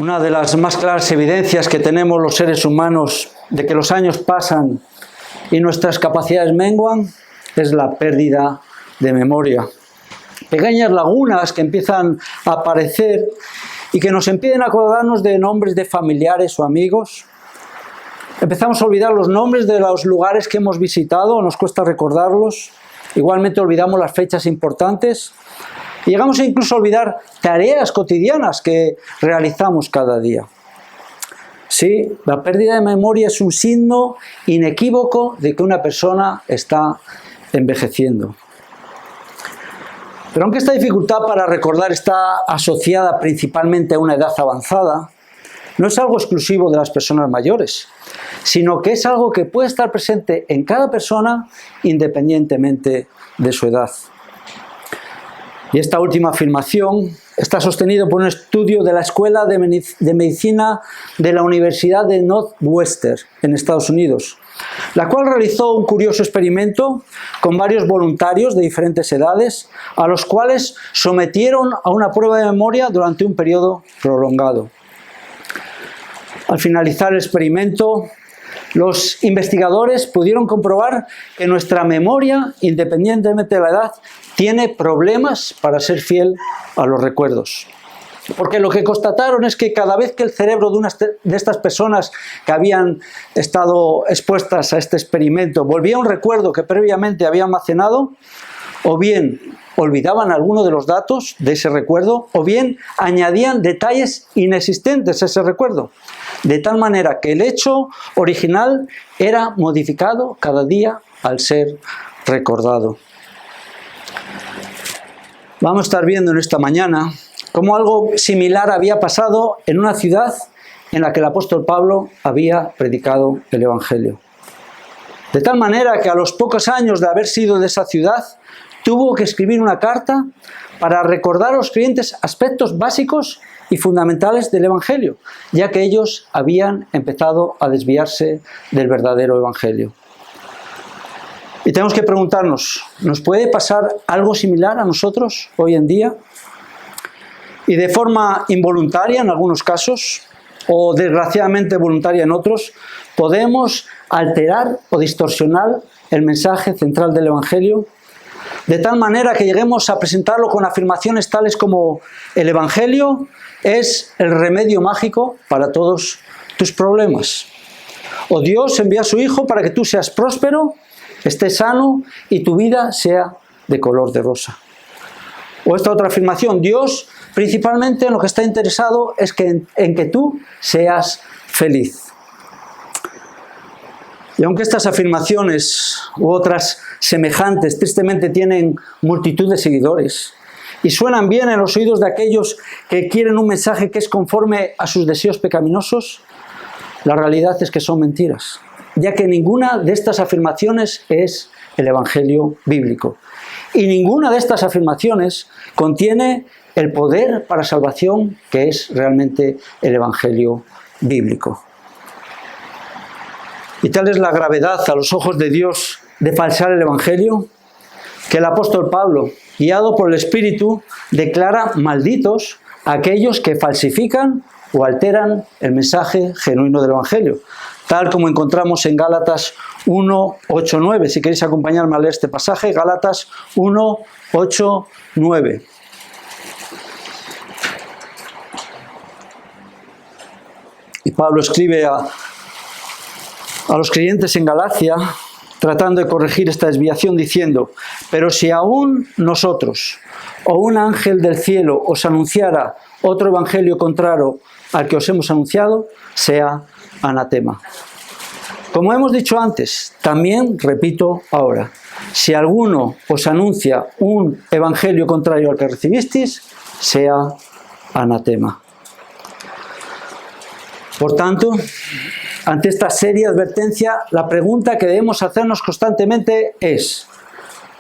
Una de las más claras evidencias que tenemos los seres humanos de que los años pasan y nuestras capacidades menguan es la pérdida de memoria. Pequeñas lagunas que empiezan a aparecer y que nos impiden acordarnos de nombres de familiares o amigos. Empezamos a olvidar los nombres de los lugares que hemos visitado, nos cuesta recordarlos. Igualmente olvidamos las fechas importantes. Y llegamos incluso a olvidar tareas cotidianas que realizamos cada día. Sí, la pérdida de memoria es un signo inequívoco de que una persona está envejeciendo. Pero aunque esta dificultad para recordar está asociada principalmente a una edad avanzada, no es algo exclusivo de las personas mayores, sino que es algo que puede estar presente en cada persona independientemente de su edad. Y esta última afirmación está sostenida por un estudio de la Escuela de Medicina de la Universidad de Northwestern en Estados Unidos, la cual realizó un curioso experimento con varios voluntarios de diferentes edades, a los cuales sometieron a una prueba de memoria durante un periodo prolongado. Al finalizar el experimento, los investigadores pudieron comprobar que nuestra memoria, independientemente de la edad, tiene problemas para ser fiel a los recuerdos. Porque lo que constataron es que cada vez que el cerebro de estas personas que habían estado expuestas a este experimento volvía a un recuerdo que previamente había almacenado, o bien olvidaban alguno de los datos de ese recuerdo, o bien añadían detalles inexistentes a ese recuerdo, de tal manera que el hecho original era modificado cada día al ser recordado. Vamos a estar viendo en esta mañana cómo algo similar había pasado en una ciudad en la que el apóstol Pablo había predicado el Evangelio. De tal manera que a los pocos años de haber sido de esa ciudad, tuvo que escribir una carta para recordar a los creyentes aspectos básicos y fundamentales del Evangelio, ya que ellos habían empezado a desviarse del verdadero Evangelio. Y tenemos que preguntarnos, ¿nos puede pasar algo similar a nosotros hoy en día? Y de forma involuntaria en algunos casos, o desgraciadamente voluntaria en otros, podemos alterar o distorsionar el mensaje central del Evangelio, de tal manera que lleguemos a presentarlo con afirmaciones tales como: el Evangelio es el remedio mágico para todos tus problemas. O Dios envía a su Hijo para que tú seas próspero, estés sano y tu vida sea de color de rosa. O esta otra afirmación: Dios principalmente en lo que está interesado es en que tú seas feliz. Y aunque estas afirmaciones u otras semejantes tristemente tienen multitud de seguidores y suenan bien en los oídos de aquellos que quieren un mensaje que es conforme a sus deseos pecaminosos, la realidad es que son mentiras, ya que ninguna de estas afirmaciones es el Evangelio bíblico. Y ninguna de estas afirmaciones contiene el poder para salvación que es realmente el Evangelio bíblico. Y tal es la gravedad a los ojos de Dios de falsear el Evangelio, que el apóstol Pablo, guiado por el Espíritu, declara malditos a aquellos que falsifican o alteran el mensaje genuino del Evangelio, tal como encontramos en Gálatas 1, 8, 9. Si queréis acompañarme a leer este pasaje, Gálatas 1, 8, 9. Y Pablo escribe a los creyentes en Galacia, tratando de corregir esta desviación, diciendo: pero si aún nosotros o un ángel del cielo os anunciara otro evangelio contrario al que os hemos anunciado, sea anatema. Como hemos dicho antes, también repito ahora: si alguno os anuncia un evangelio contrario al que recibisteis, sea anatema. Por tanto, ante esta seria advertencia, la pregunta que debemos hacernos constantemente es: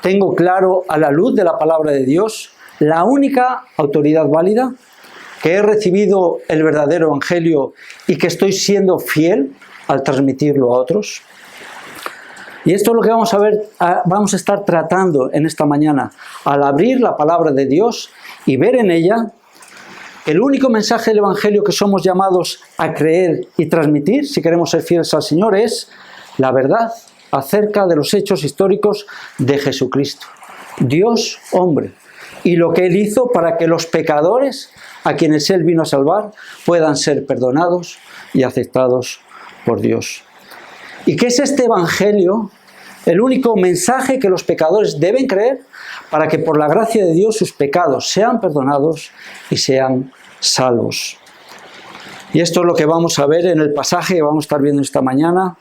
¿tengo claro, a la luz de la palabra de Dios, la única autoridad válida? ¿Que he recibido el verdadero Evangelio y que estoy siendo fiel al transmitirlo a otros? Y esto es lo que vamos a estar tratando en esta mañana, al abrir la palabra de Dios y ver en ella que el único mensaje del Evangelio que somos llamados a creer y transmitir, si queremos ser fieles al Señor, es la verdad acerca de los hechos históricos de Jesucristo, Dios hombre, y lo que Él hizo para que los pecadores, a quienes Él vino a salvar, puedan ser perdonados y aceptados por Dios. ¿Y qué es este Evangelio? El único mensaje que los pecadores deben creer para que por la gracia de Dios sus pecados sean perdonados y sean salvos. Y esto es lo que vamos a ver en el pasaje que vamos a estar viendo esta mañana.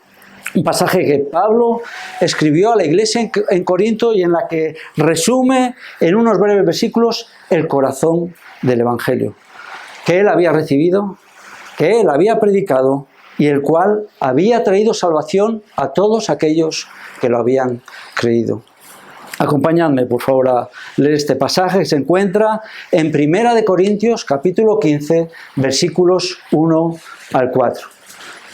Un pasaje que Pablo escribió a la iglesia en Corinto y en la que resume en unos breves versículos el corazón del Evangelio, que él había recibido, que él había predicado y el cual había traído salvación a todos aquellos que lo habían creído. Acompañadme, por favor, a leer este pasaje que se encuentra en 1 Corintios, capítulo 15, versículos 1 al 4.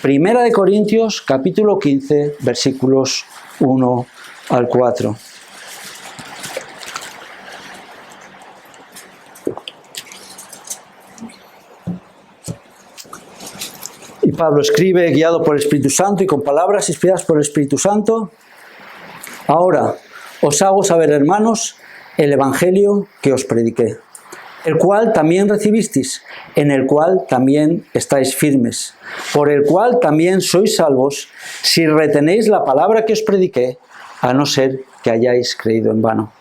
1 Corintios, capítulo 15, versículos 1 al 4. Y Pablo escribe, guiado por el Espíritu Santo y con palabras inspiradas por el Espíritu Santo: Ahora os hago saber, hermanos, el Evangelio que os prediqué, el cual también recibisteis, en el cual también estáis firmes, por el cual también sois salvos, si retenéis la palabra que os prediqué, a no ser que hayáis creído en vano.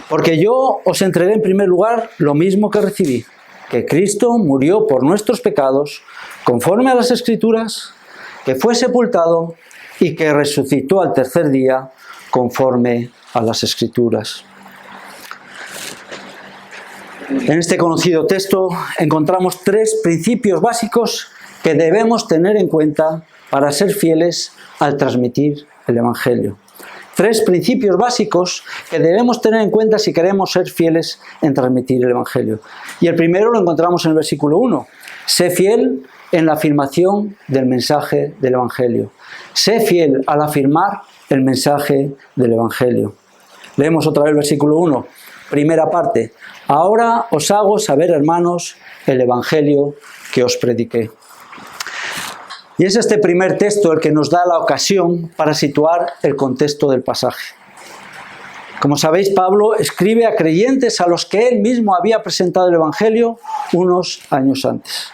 Porque yo os entregué en primer lugar lo mismo que recibí, que Cristo murió por nuestros pecados, conforme a las Escrituras, que fue sepultado y que resucitó al tercer día, conforme a las Escrituras. En este conocido texto encontramos tres principios básicos que debemos tener en cuenta para ser fieles al transmitir el Evangelio. Tres principios básicos que debemos tener en cuenta si queremos ser fieles en transmitir el Evangelio. Y el primero lo encontramos en el versículo 1. Sé fiel en la afirmación del mensaje del Evangelio. Sé fiel al afirmar el mensaje del Evangelio. Leemos otra vez el versículo 1, primera parte. Ahora os hago saber, hermanos, el Evangelio que os prediqué. Y es este primer texto el que nos da la ocasión para situar el contexto del pasaje. Como sabéis, Pablo escribe a creyentes a los que él mismo había presentado el Evangelio unos años antes.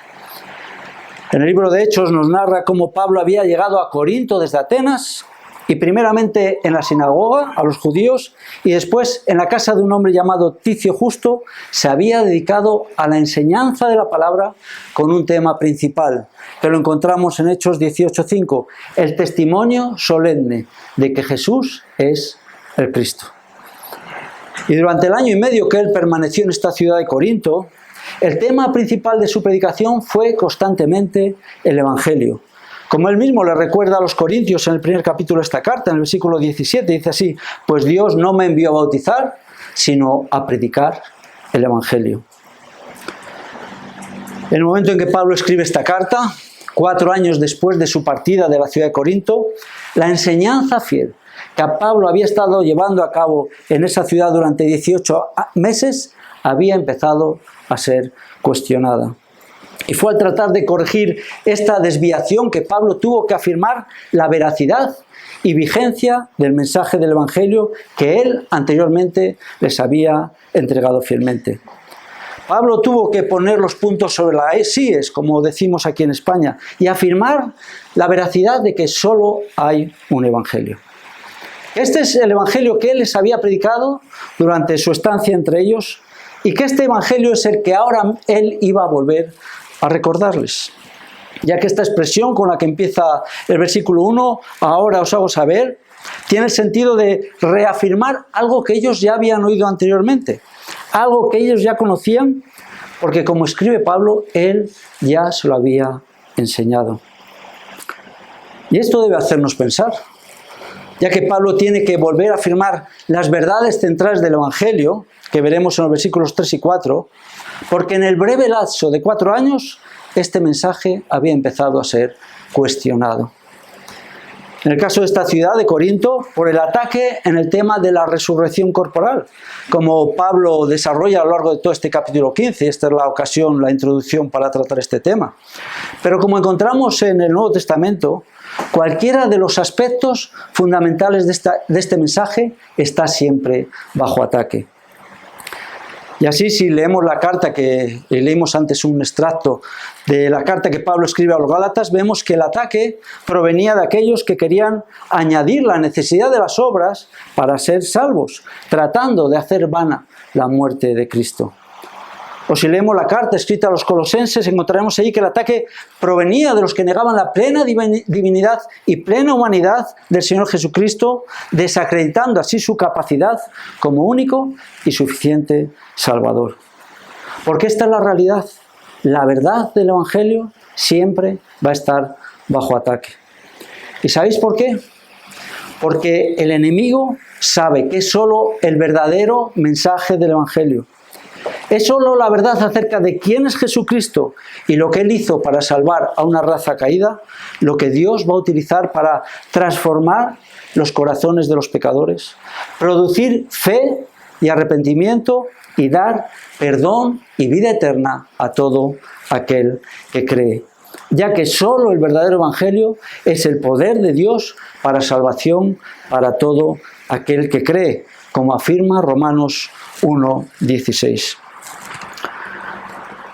En el libro de Hechos nos narra cómo Pablo había llegado a Corinto desde Atenas, y primeramente en la sinagoga a los judíos, y después en la casa de un hombre llamado Ticio Justo se había dedicado a la enseñanza de la palabra con un tema principal, que lo encontramos en Hechos 18:5, el testimonio solemne de que Jesús es el Cristo. Y durante el año y medio que él permaneció en esta ciudad de Corinto, el tema principal de su predicación fue constantemente el Evangelio. Como él mismo le recuerda a los corintios en el primer capítulo de esta carta, en el versículo 17, dice así: pues Dios no me envió a bautizar, sino a predicar el Evangelio. En el momento en que Pablo escribe esta carta, 4 años después de su partida de la ciudad de Corinto, la enseñanza fiel que a Pablo había estado llevando a cabo en esa ciudad durante 18 meses había empezado a ser cuestionada. Y fue al tratar de corregir esta desviación que Pablo tuvo que afirmar la veracidad y vigencia del mensaje del Evangelio que él anteriormente les había entregado fielmente. Pablo tuvo que poner los puntos sobre las íes, como decimos aquí en España, y afirmar la veracidad de que solo hay un Evangelio. Este es el Evangelio que él les había predicado durante su estancia entre ellos, y que este Evangelio es el que ahora él iba a volver a recordarles, ya que esta expresión con la que empieza el versículo 1, ahora os hago saber, tiene el sentido de reafirmar algo que ellos ya habían oído anteriormente, algo que ellos ya conocían, porque como escribe Pablo, él ya se lo había enseñado. Y esto debe hacernos pensar, ya que Pablo tiene que volver a afirmar las verdades centrales del Evangelio, que veremos en los versículos 3 y 4, porque en el breve lapso de 4 años, este mensaje había empezado a ser cuestionado. En el caso de esta ciudad de Corinto, por el ataque en el tema de la resurrección corporal, como Pablo desarrolla a lo largo de todo este capítulo 15. Esta es la ocasión, la introducción para tratar este tema. Pero como encontramos en el Nuevo Testamento, cualquiera de los aspectos fundamentales de este mensaje está siempre bajo ataque. Y así, si leemos la carta que leímos antes, un extracto de la carta que Pablo escribe a los Gálatas, vemos que el ataque provenía de aquellos que querían añadir la necesidad de las obras para ser salvos, tratando de hacer vana la muerte de Cristo. O si leemos la carta escrita a los Colosenses, encontraremos ahí que el ataque provenía de los que negaban la plena divinidad y plena humanidad del Señor Jesucristo, desacreditando así su capacidad como único y suficiente Salvador. Porque esta es la realidad. La verdad del Evangelio siempre va a estar bajo ataque. ¿Y sabéis por qué? Porque el enemigo sabe que es solo el verdadero mensaje del Evangelio. Es solo la verdad acerca de quién es Jesucristo y lo que Él hizo para salvar a una raza caída, lo que Dios va a utilizar para transformar los corazones de los pecadores, producir fe y arrepentimiento y dar perdón y vida eterna a todo aquel que cree, ya que solo el verdadero Evangelio es el poder de Dios para salvación para todo aquel que cree, como afirma Romanos 1:16.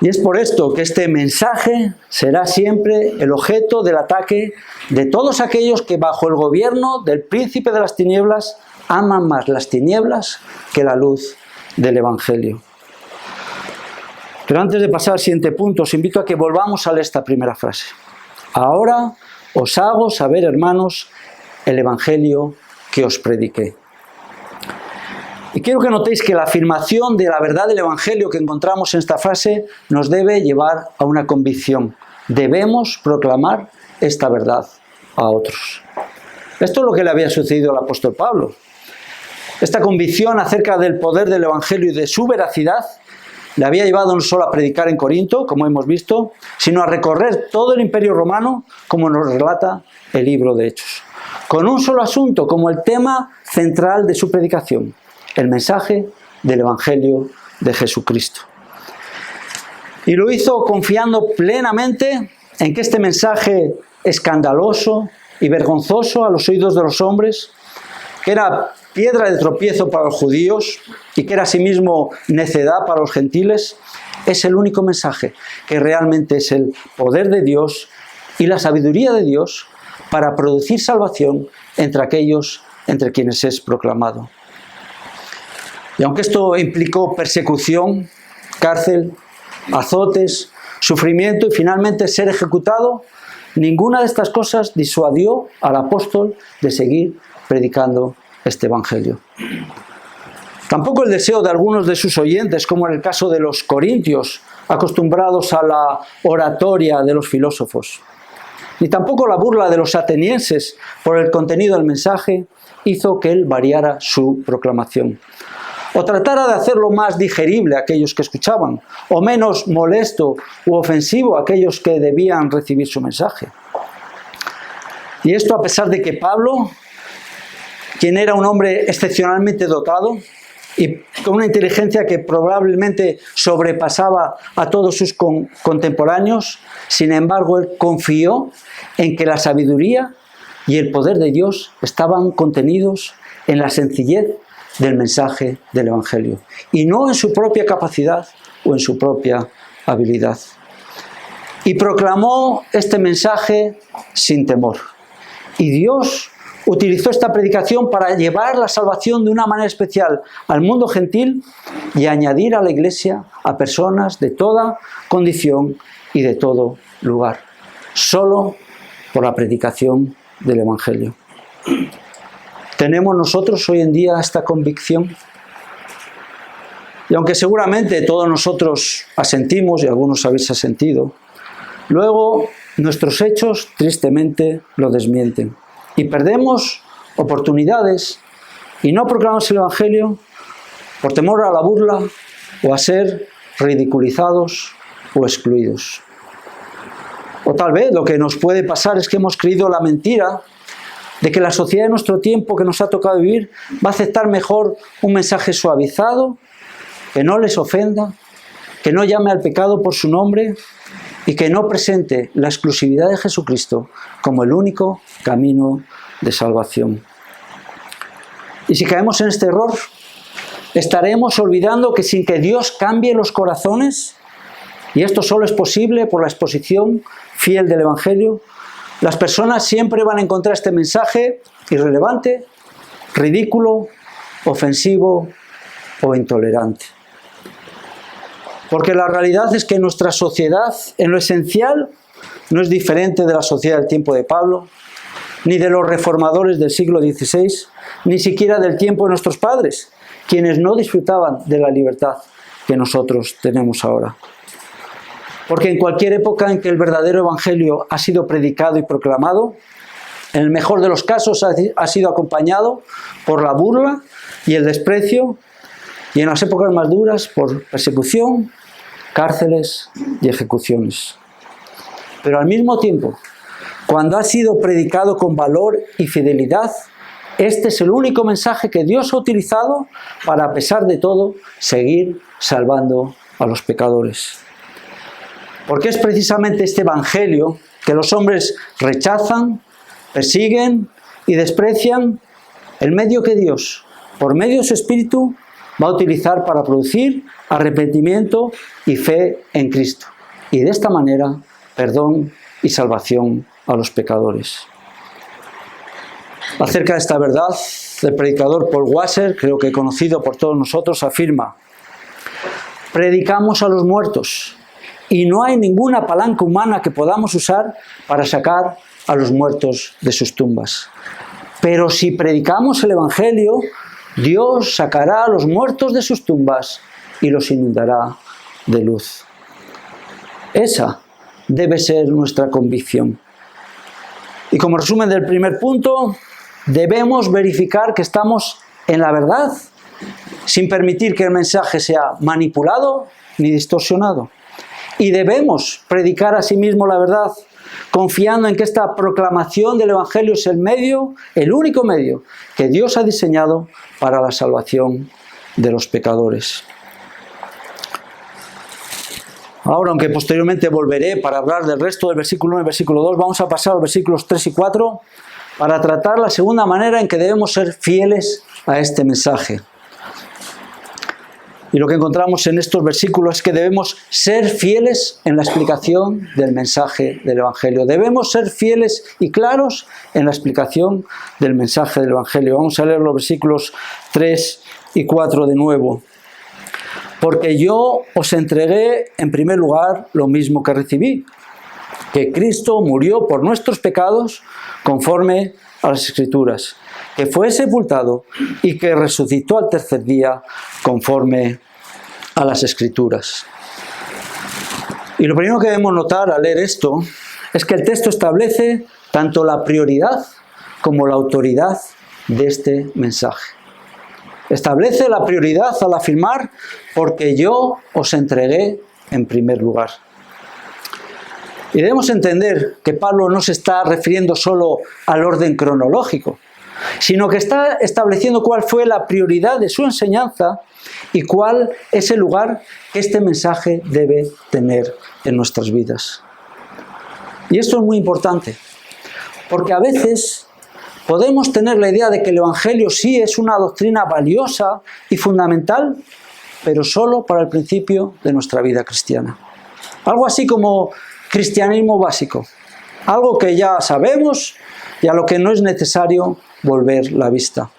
Y es por esto que este mensaje será siempre el objeto del ataque de todos aquellos que bajo el gobierno del príncipe de las tinieblas aman más las tinieblas que la luz del Evangelio. Pero antes de pasar al siguiente punto, os invito a que volvamos a leer esta primera frase. Ahora os hago saber, hermanos, el Evangelio que os prediqué. Y quiero que notéis que la afirmación de la verdad del Evangelio que encontramos en esta frase nos debe llevar a una convicción. Debemos proclamar esta verdad a otros. Esto es lo que le había sucedido al apóstol Pablo. Esta convicción acerca del poder del Evangelio y de su veracidad le había llevado no solo a predicar en Corinto, como hemos visto, sino a recorrer todo el Imperio Romano, como nos relata el libro de Hechos, con un solo asunto como el tema central de su predicación: el mensaje del Evangelio de Jesucristo. Y lo hizo confiando plenamente en que este mensaje escandaloso y vergonzoso a los oídos de los hombres, que era piedra de tropiezo para los judíos y que era asimismo necedad para los gentiles, es el único mensaje que realmente es el poder de Dios y la sabiduría de Dios para producir salvación entre aquellos entre quienes es proclamado. Y aunque esto implicó persecución, cárcel, azotes, sufrimiento y finalmente ser ejecutado, ninguna de estas cosas disuadió al apóstol de seguir predicando este Evangelio. Tampoco el deseo de algunos de sus oyentes, como en el caso de los corintios, acostumbrados a la oratoria de los filósofos, ni tampoco la burla de los atenienses por el contenido del mensaje, hizo que él variara su proclamación, o tratara de hacerlo más digerible a aquellos que escuchaban, o menos molesto u ofensivo a aquellos que debían recibir su mensaje. Y esto a pesar de que Pablo, quien era un hombre excepcionalmente dotado y con una inteligencia que probablemente sobrepasaba a todos sus contemporáneos, sin embargo, él confió en que la sabiduría y el poder de Dios estaban contenidos en la sencillez del mensaje del Evangelio, y no en su propia capacidad o en su propia habilidad. Y proclamó este mensaje sin temor. Y Dios utilizó esta predicación para llevar la salvación de una manera especial al mundo gentil y añadir a la Iglesia a personas de toda condición y de todo lugar, solo por la predicación del Evangelio. ¿Tenemos nosotros hoy en día esta convicción? Y aunque seguramente todos nosotros asentimos, y algunos habéis asentido, luego nuestros hechos tristemente lo desmienten. Y perdemos oportunidades y no proclamamos el Evangelio por temor a la burla o a ser ridiculizados o excluidos. O tal vez lo que nos puede pasar es que hemos creído la mentira de que la sociedad de nuestro tiempo que nos ha tocado vivir va a aceptar mejor un mensaje suavizado, que no les ofenda, que no llame al pecado por su nombre y que no presente la exclusividad de Jesucristo como el único camino de salvación. Y si caemos en este error, estaremos olvidando que sin que Dios cambie los corazones, y esto solo es posible por la exposición fiel del Evangelio, las personas siempre van a encontrar este mensaje irrelevante, ridículo, ofensivo o intolerante. Porque la realidad es que nuestra sociedad, en lo esencial, no es diferente de la sociedad del tiempo de Pablo, ni de los reformadores del siglo XVI, ni siquiera del tiempo de nuestros padres, quienes no disfrutaban de la libertad que nosotros tenemos ahora. Porque en cualquier época en que el verdadero evangelio ha sido predicado y proclamado, en el mejor de los casos ha sido acompañado por la burla y el desprecio, y en las épocas más duras por persecución, cárceles y ejecuciones. Pero al mismo tiempo, cuando ha sido predicado con valor y fidelidad, este es el único mensaje que Dios ha utilizado para, a pesar de todo, seguir salvando a los pecadores. Porque es precisamente este evangelio que los hombres rechazan, persiguen y desprecian, el medio que Dios, por medio de su Espíritu, va a utilizar para producir arrepentimiento y fe en Cristo. Y de esta manera, perdón y salvación a los pecadores. Acerca de esta verdad, el predicador Paul Washer, creo que conocido por todos nosotros, afirma: predicamos a los muertos y no hay ninguna palanca humana que podamos usar para sacar a los muertos de sus tumbas. Pero si predicamos el Evangelio, Dios sacará a los muertos de sus tumbas y los inundará de luz. Esa debe ser nuestra convicción. Y como resumen del primer punto, debemos verificar que estamos en la verdad, sin permitir que el mensaje sea manipulado ni distorsionado. Y debemos predicar a sí mismo la verdad, confiando en que esta proclamación del Evangelio es el medio, el único medio que Dios ha diseñado para la salvación de los pecadores. Ahora, aunque posteriormente volveré para hablar del resto del versículo 1 y versículo 2, vamos a pasar a los versículos 3 y 4 para tratar la segunda manera en que debemos ser fieles a este mensaje. Y lo que encontramos en estos versículos es que debemos ser fieles en la explicación del mensaje del Evangelio. Debemos ser fieles y claros en la explicación del mensaje del Evangelio. Vamos a leer los versículos 3 y 4 de nuevo. Porque yo os entregué en primer lugar lo mismo que recibí, que Cristo murió por nuestros pecados conforme a las Escrituras, que fue sepultado y que resucitó al tercer día conforme a las Escrituras. Y lo primero que debemos notar al leer esto es que el texto establece tanto la prioridad como la autoridad de este mensaje. Establece la prioridad al afirmar: porque yo os entregué en primer lugar. Y debemos entender que Pablo no se está refiriendo solo al orden cronológico, sino que está estableciendo cuál fue la prioridad de su enseñanza y cuál es el lugar que este mensaje debe tener en nuestras vidas. Y esto es muy importante, porque a veces podemos tener la idea de que el Evangelio sí es una doctrina valiosa y fundamental, pero solo para el principio de nuestra vida cristiana. Algo así como cristianismo básico, algo que ya sabemos y a lo que no es necesario volver la vista.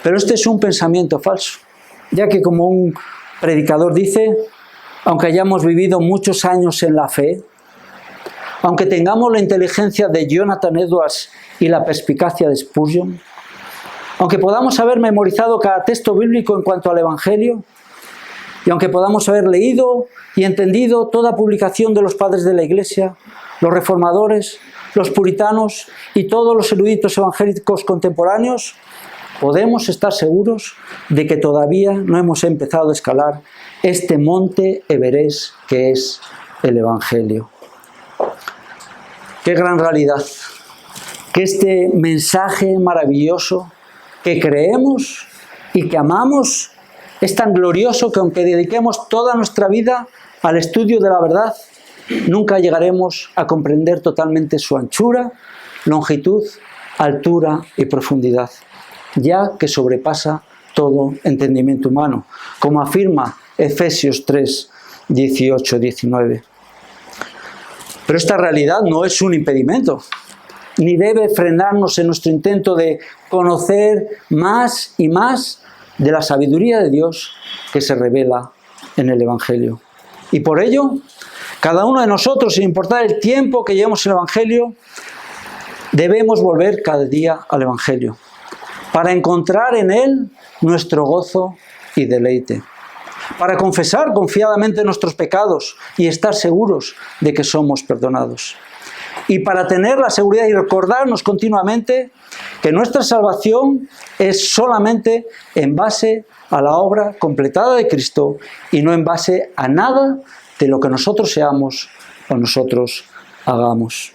Pero este es un pensamiento falso, ya que, como un predicador dice, aunque hayamos vivido muchos años en la fe, aunque tengamos la inteligencia de Jonathan Edwards y la perspicacia de Spurgeon, aunque podamos haber memorizado cada texto bíblico en cuanto al Evangelio, y aunque podamos haber leído y entendido toda publicación de los padres de la Iglesia, los reformadores, los puritanos y todos los eruditos evangélicos contemporáneos, podemos estar seguros de que todavía no hemos empezado a escalar este monte Everest que es el Evangelio. ¡Qué gran realidad! que este mensaje maravilloso que creemos y que amamos es tan glorioso que aunque dediquemos toda nuestra vida al estudio de la verdad, nunca llegaremos a comprender totalmente su anchura, longitud, altura y profundidad, ya que sobrepasa todo entendimiento humano, como afirma Efesios 3, 18, 19. Pero esta realidad no es un impedimento, ni debe frenarnos en nuestro intento de conocer más y más de la sabiduría de Dios que se revela en el Evangelio. Y por ello, cada uno de nosotros, sin importar el tiempo que llevemos en el Evangelio, debemos volver cada día al Evangelio, para encontrar en él nuestro gozo y deleite, para confesar confiadamente nuestros pecados y estar seguros de que somos perdonados, y para tener la seguridad y recordarnos continuamente que nuestra salvación es solamente en base a la obra completada de Cristo y no en base a nada de lo que nosotros seamos o nosotros hagamos.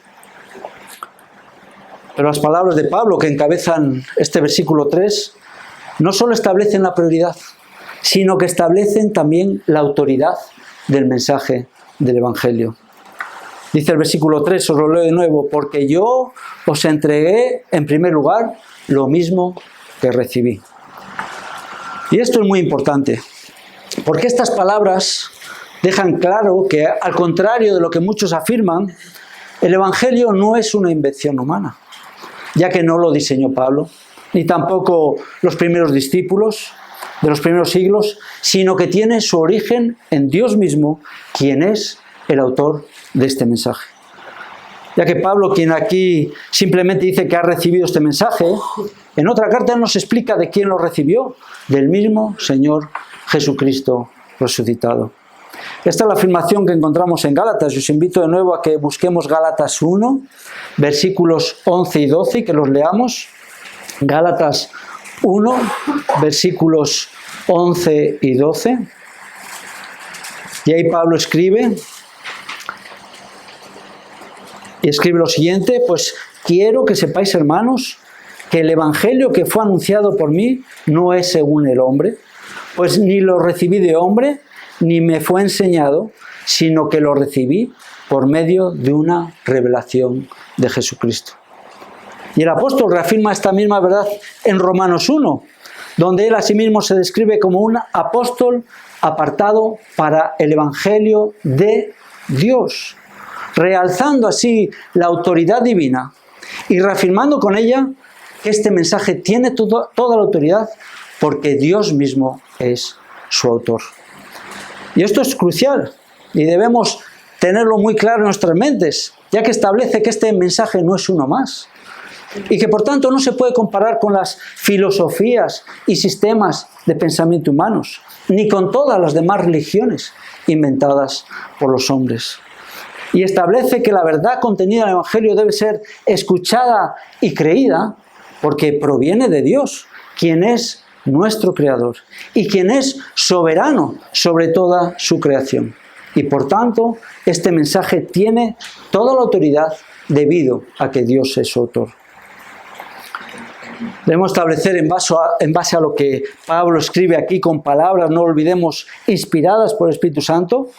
Pero las palabras de Pablo que encabezan este versículo 3 no solo establecen la prioridad, sino que establecen también la autoridad del mensaje del Evangelio. Dice el versículo 3, os lo leo de nuevo, porque yo os entregué en primer lugar lo mismo que recibí. Y esto es muy importante, porque estas palabras dejan claro que, al contrario de lo que muchos afirman, el Evangelio no es una invención humana, ya que no lo diseñó Pablo, ni tampoco los primeros discípulos de los primeros siglos, sino que tiene su origen en Dios mismo, quien es el autor de este mensaje. Ya que Pablo, quien aquí simplemente dice que ha recibido este mensaje, en otra carta nos explica de quién lo recibió, del mismo Señor Jesucristo resucitado. Esta es la afirmación que encontramos en Gálatas. Os invito de nuevo a que busquemos Gálatas 1, versículos 11 y 12, y que los leamos. Gálatas 1, versículos 11 y 12. Y ahí Pablo escribe lo siguiente: pues quiero que sepáis, hermanos, que el Evangelio que fue anunciado por mí no es según el hombre, pues ni lo recibí de hombre, ni me fue enseñado, sino que lo recibí por medio de una revelación de Jesucristo. Y el apóstol reafirma esta misma verdad en Romanos 1, donde él asimismo se describe como un apóstol apartado para el Evangelio de Dios, realzando así la autoridad divina y reafirmando con ella que este mensaje tiene toda la autoridad porque Dios mismo es su autor. Y esto es crucial y debemos tenerlo muy claro en nuestras mentes, ya que establece que este mensaje no es uno más y que por tanto no se puede comparar con las filosofías y sistemas de pensamiento humanos, ni con todas las demás religiones inventadas por los hombres. Y establece que la verdad contenida en el Evangelio debe ser escuchada y creída porque proviene de Dios, quien es nuestro Creador y quien es soberano sobre toda su creación. Y por tanto, este mensaje tiene toda la autoridad debido a que Dios es su autor. Debemos establecer en base a lo que Pablo escribe aquí con palabras, no olvidemos, inspiradas por el Espíritu Santo,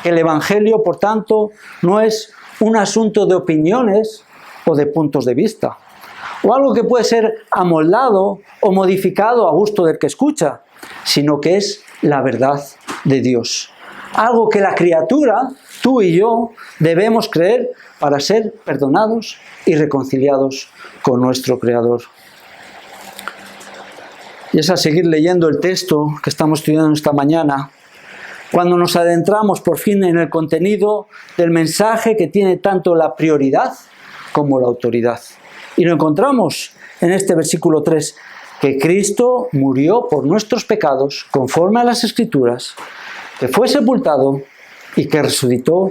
que el Evangelio, por tanto, no es un asunto de opiniones o de puntos de vista, o algo que puede ser amoldado o modificado a gusto del que escucha, sino que es la verdad de Dios. Algo que la criatura, tú y yo, debemos creer para ser perdonados y reconciliados con nuestro Creador. Y es a seguir leyendo el texto que estamos estudiando esta mañana, cuando nos adentramos por fin en el contenido del mensaje que tiene tanto la prioridad como la autoridad. Y lo encontramos en este versículo 3, que Cristo murió por nuestros pecados conforme a las Escrituras, que fue sepultado y que resucitó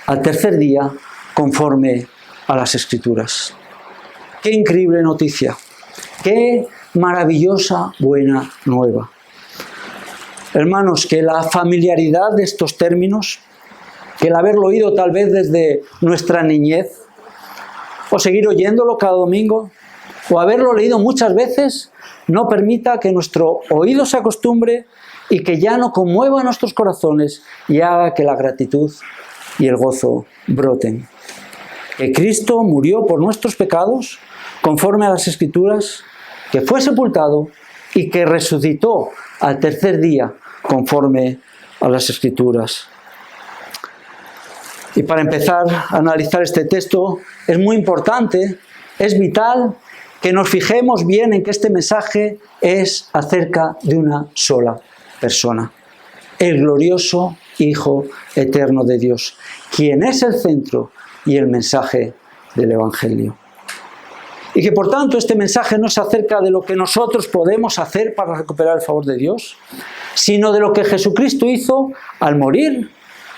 al tercer día conforme a las Escrituras. ¡Qué increíble noticia! ¡Qué maravillosa buena nueva! Hermanos, que la familiaridad de estos términos, que el haberlo oído tal vez desde nuestra niñez, o seguir oyéndolo cada domingo, o haberlo leído muchas veces, no permita que nuestro oído se acostumbre y que ya no conmueva nuestros corazones y haga que la gratitud y el gozo broten. Que Cristo murió por nuestros pecados, conforme a las Escrituras, que fue sepultado y que resucitó al tercer día, conforme a las Escrituras. Y para empezar a analizar este texto, es muy importante, es vital que nos fijemos bien en que este mensaje es acerca de una sola persona, el glorioso Hijo eterno de Dios, quien es el centro y el mensaje del Evangelio. Y que por tanto este mensaje no es acerca de lo que nosotros podemos hacer para recuperar el favor de Dios, sino de lo que Jesucristo hizo al morir,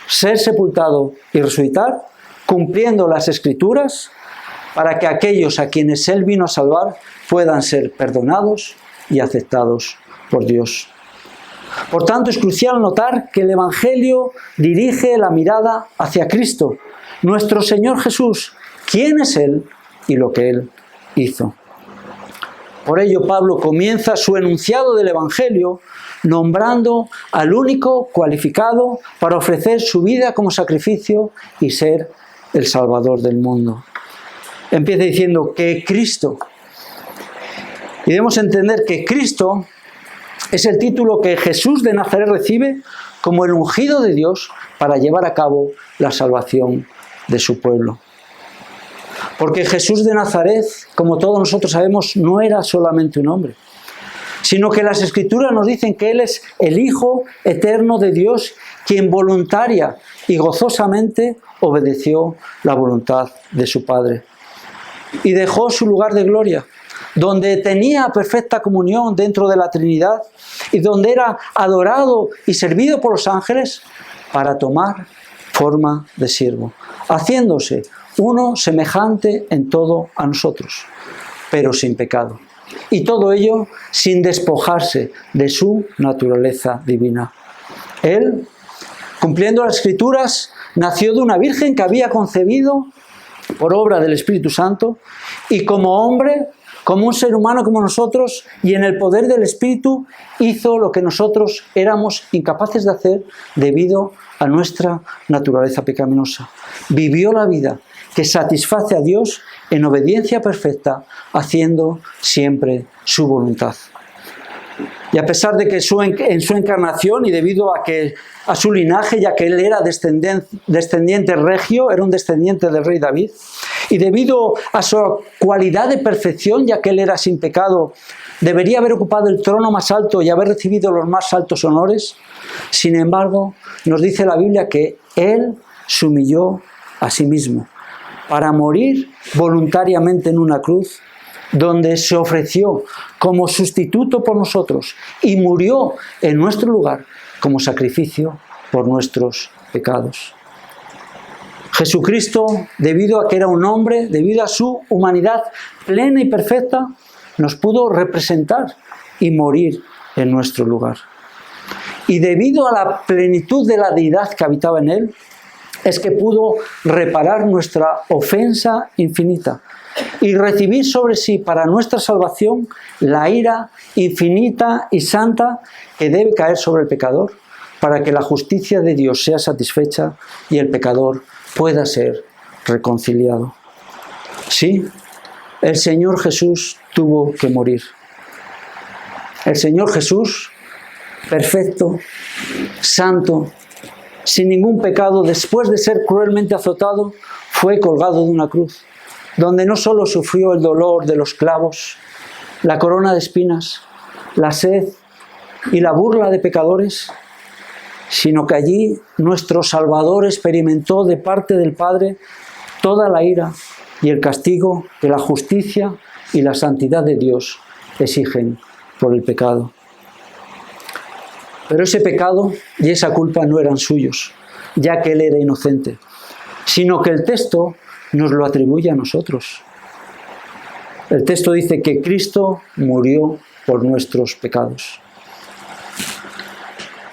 ser sepultado y resucitar, cumpliendo las Escrituras, para que aquellos a quienes Él vino a salvar puedan ser perdonados y aceptados por Dios. Por tanto, es crucial notar que el Evangelio dirige la mirada hacia Cristo, nuestro Señor Jesús, quién es Él y lo que Él hizo. Por ello, Pablo comienza su enunciado del Evangelio nombrando al único cualificado para ofrecer su vida como sacrificio y ser el Salvador del mundo. Empieza diciendo que Cristo, y debemos entender que Cristo es el título que Jesús de Nazaret recibe como el ungido de Dios para llevar a cabo la salvación de su pueblo. Porque Jesús de Nazaret, como todos nosotros sabemos, no era solamente un hombre, sino que las Escrituras nos dicen que Él es el Hijo eterno de Dios, quien voluntaria y gozosamente obedeció la voluntad de su Padre. Y dejó su lugar de gloria, donde tenía perfecta comunión dentro de la Trinidad y donde era adorado y servido por los ángeles, para tomar forma de siervo, haciéndose uno semejante en todo a nosotros, pero sin pecado. Y todo ello sin despojarse de su naturaleza divina. Él, cumpliendo las Escrituras, nació de una virgen que había concebido por obra del Espíritu Santo, y como hombre, como un ser humano como nosotros, y en el poder del Espíritu, hizo lo que nosotros éramos incapaces de hacer debido a nuestra naturaleza pecaminosa. Vivió la vida que satisface a Dios en obediencia perfecta, haciendo siempre su voluntad. Y a pesar de que en su encarnación, y debido a su linaje, ya que él era descendiente regio, era un descendiente del rey David, y debido a su cualidad de perfección, ya que él era sin pecado, debería haber ocupado el trono más alto y haber recibido los más altos honores. Sin embargo, nos dice la Biblia que él se humilló a sí mismo para morir voluntariamente en una cruz, donde se ofreció como sustituto por nosotros y murió en nuestro lugar como sacrificio por nuestros pecados. Jesucristo, debido a que era un hombre, debido a su humanidad plena y perfecta, nos pudo representar y morir en nuestro lugar. Y debido a la plenitud de la deidad que habitaba en él, es que pudo reparar nuestra ofensa infinita y recibir sobre sí para nuestra salvación la ira infinita y santa que debe caer sobre el pecador, para que la justicia de Dios sea satisfecha y el pecador pueda ser reconciliado. Sí, el Señor Jesús tuvo que morir. El Señor Jesús, perfecto, santo, sin ningún pecado, después de ser cruelmente azotado, fue colgado de una cruz, donde no solo sufrió el dolor de los clavos, la corona de espinas, la sed y la burla de pecadores, sino que allí nuestro Salvador experimentó de parte del Padre toda la ira y el castigo que la justicia y la santidad de Dios exigen por el pecado. Pero ese pecado y esa culpa no eran suyos, ya que él era inocente, sino que el texto nos lo atribuye a nosotros. El texto dice que Cristo murió por nuestros pecados.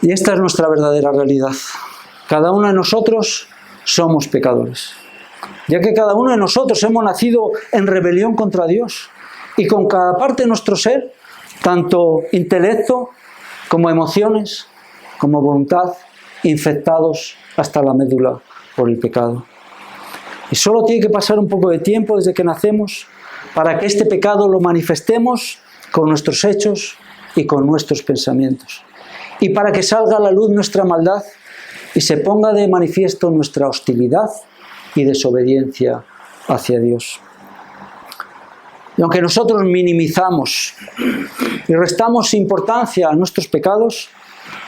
Y esta es nuestra verdadera realidad. Cada uno de nosotros somos pecadores. ya que cada uno de nosotros hemos nacido en rebelión contra Dios y con cada parte de nuestro ser, tanto intelecto como emociones, como voluntad, infectados hasta la médula por el pecado. Y solo tiene que pasar un poco de tiempo desde que nacemos para que este pecado lo manifestemos con nuestros hechos y con nuestros pensamientos. Y para que salga a la luz nuestra maldad y se ponga de manifiesto nuestra hostilidad y desobediencia hacia Dios. Y aunque nosotros minimizamos y restamos importancia a nuestros pecados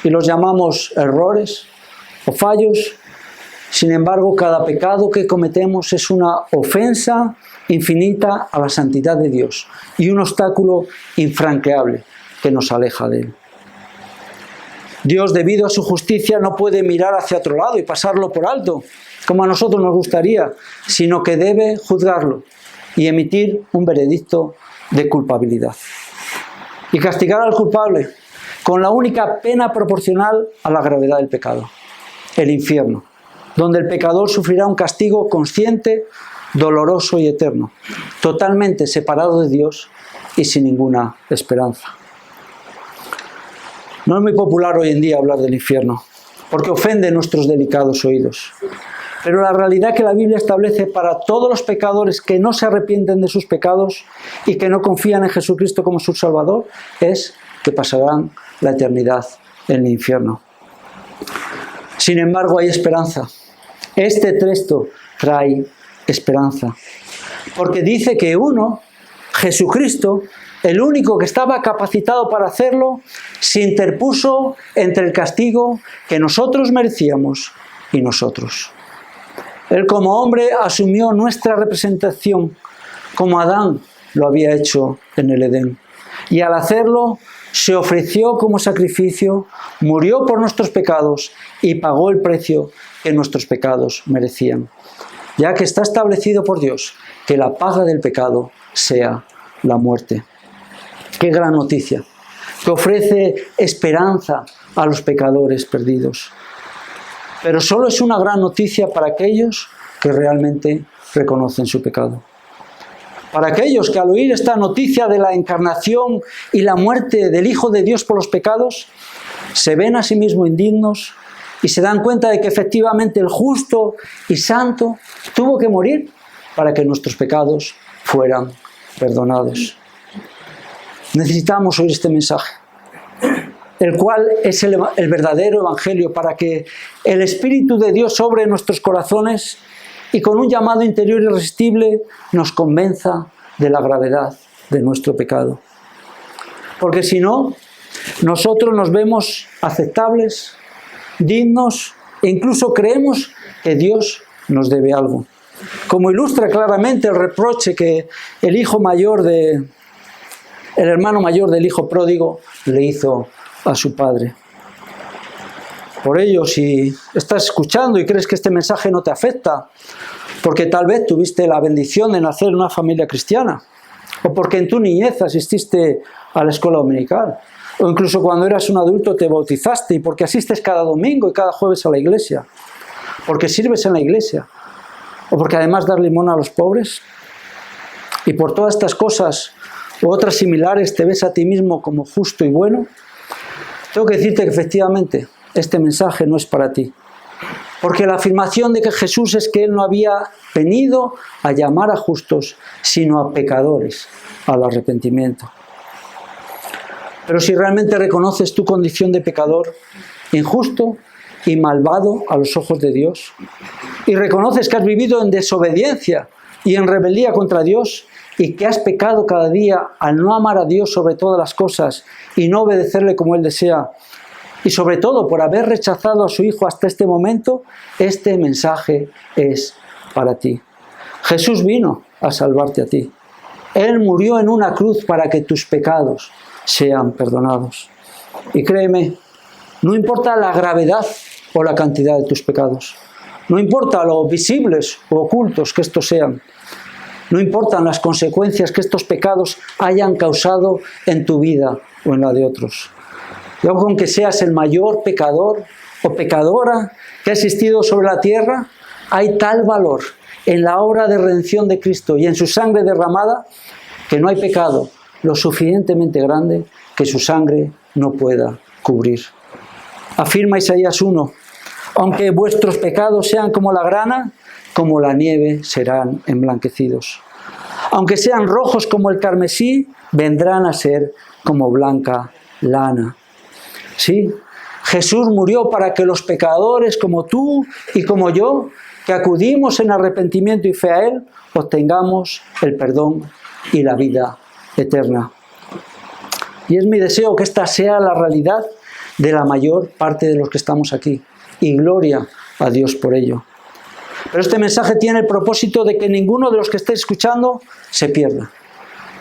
y los llamamos errores o fallos, sin embargo, cada pecado que cometemos es una ofensa infinita a la santidad de Dios y un obstáculo infranqueable que nos aleja de Él. Dios, debido a su justicia, no puede mirar hacia otro lado y pasarlo por alto, como a nosotros nos gustaría, sino que debe juzgarlo y emitir un veredicto de culpabilidad. Y castigar al culpable con la única pena proporcional a la gravedad del pecado, el infierno, donde el pecador sufrirá un castigo consciente, doloroso y eterno, totalmente separado de Dios y sin ninguna esperanza. No es muy popular hoy en día hablar del infierno, porque ofende nuestros delicados oídos. Pero la realidad que la Biblia establece para todos los pecadores que no se arrepienten de sus pecados y que no confían en Jesucristo como su Salvador es que pasarán la eternidad en el infierno. Sin embargo, hay esperanza. Este texto trae esperanza, porque dice que uno, Jesucristo, el único que estaba capacitado para hacerlo, se interpuso entre el castigo que nosotros merecíamos y nosotros. Él como hombre asumió nuestra representación, como Adán lo había hecho en el Edén. Y al hacerlo, se ofreció como sacrificio, murió por nuestros pecados y pagó el precio que nuestros pecados merecían. Ya que está establecido por Dios que la paga del pecado sea la muerte. ¡Qué gran noticia! Que ofrece esperanza a los pecadores perdidos. Pero solo es una gran noticia para aquellos que realmente reconocen su pecado. Para aquellos que al oír esta noticia de la encarnación y la muerte del Hijo de Dios por los pecados, se ven a sí mismos indignos y se dan cuenta de que efectivamente el justo y santo tuvo que morir para que nuestros pecados fueran perdonados. Necesitamos oír este mensaje, el cual es el verdadero evangelio, para que el Espíritu de Dios sobre nuestros corazones y con un llamado interior irresistible nos convenza de la gravedad de nuestro pecado. Porque si no, nosotros nos vemos aceptables, dignos e incluso creemos que Dios nos debe algo. Como ilustra claramente el reproche que el hermano mayor del hijo pródigo le hizo a su padre. Por ello, si estás escuchando y crees que este mensaje no te afecta, porque tal vez tuviste la bendición de nacer en una familia cristiana, o porque en tu niñez asististe a la escuela dominical, o incluso cuando eras un adulto te bautizaste, y porque asistes cada domingo y cada jueves a la iglesia, porque sirves en la iglesia, o porque además das limón a los pobres, y por todas estas cosas u otras similares te ves a ti mismo como justo y bueno, tengo que decirte que efectivamente este mensaje no es para ti. Porque la afirmación de que Jesús es que Él no había venido a llamar a justos, sino a pecadores al arrepentimiento. Pero si realmente reconoces tu condición de pecador, injusto y malvado a los ojos de Dios, y reconoces que has vivido en desobediencia y en rebeldía contra Dios, y que has pecado cada día al no amar a Dios sobre todas las cosas y no obedecerle como Él desea, y sobre todo por haber rechazado a su Hijo hasta este momento, este mensaje es para ti. Jesús vino a salvarte a ti. Él murió en una cruz para que tus pecados sean perdonados. Y créeme, no importa la gravedad o la cantidad de tus pecados, no importa lo visibles o ocultos que estos sean, no importan las consecuencias que estos pecados hayan causado en tu vida o en la de otros. Y aunque seas el mayor pecador o pecadora que ha existido sobre la tierra, hay tal valor en la obra de redención de Cristo y en su sangre derramada, que no hay pecado lo suficientemente grande que su sangre no pueda cubrir. Afirma Isaías 1, aunque vuestros pecados sean como la grana, como la nieve serán emblanquecidos. Aunque sean rojos como el carmesí, vendrán a ser como blanca lana. Sí, Jesús murió para que los pecadores como tú y como yo, que acudimos en arrepentimiento y fe a Él, obtengamos el perdón y la vida eterna. Y es mi deseo que esta sea la realidad de la mayor parte de los que estamos aquí. Y gloria a Dios por ello. Pero este mensaje tiene el propósito de que ninguno de los que esté escuchando se pierda.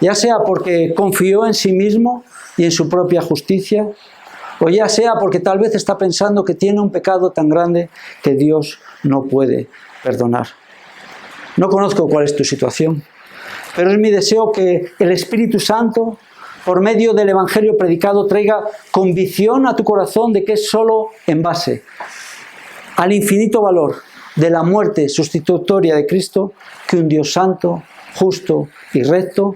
Ya sea porque confió en sí mismo y en su propia justicia, o ya sea porque tal vez está pensando que tiene un pecado tan grande que Dios no puede perdonar. No conozco cuál es tu situación, pero es mi deseo que el Espíritu Santo, por medio del Evangelio predicado, traiga convicción a tu corazón de que es solo en base al infinito valor de la muerte sustitutoria de Cristo que un Dios santo, justo y recto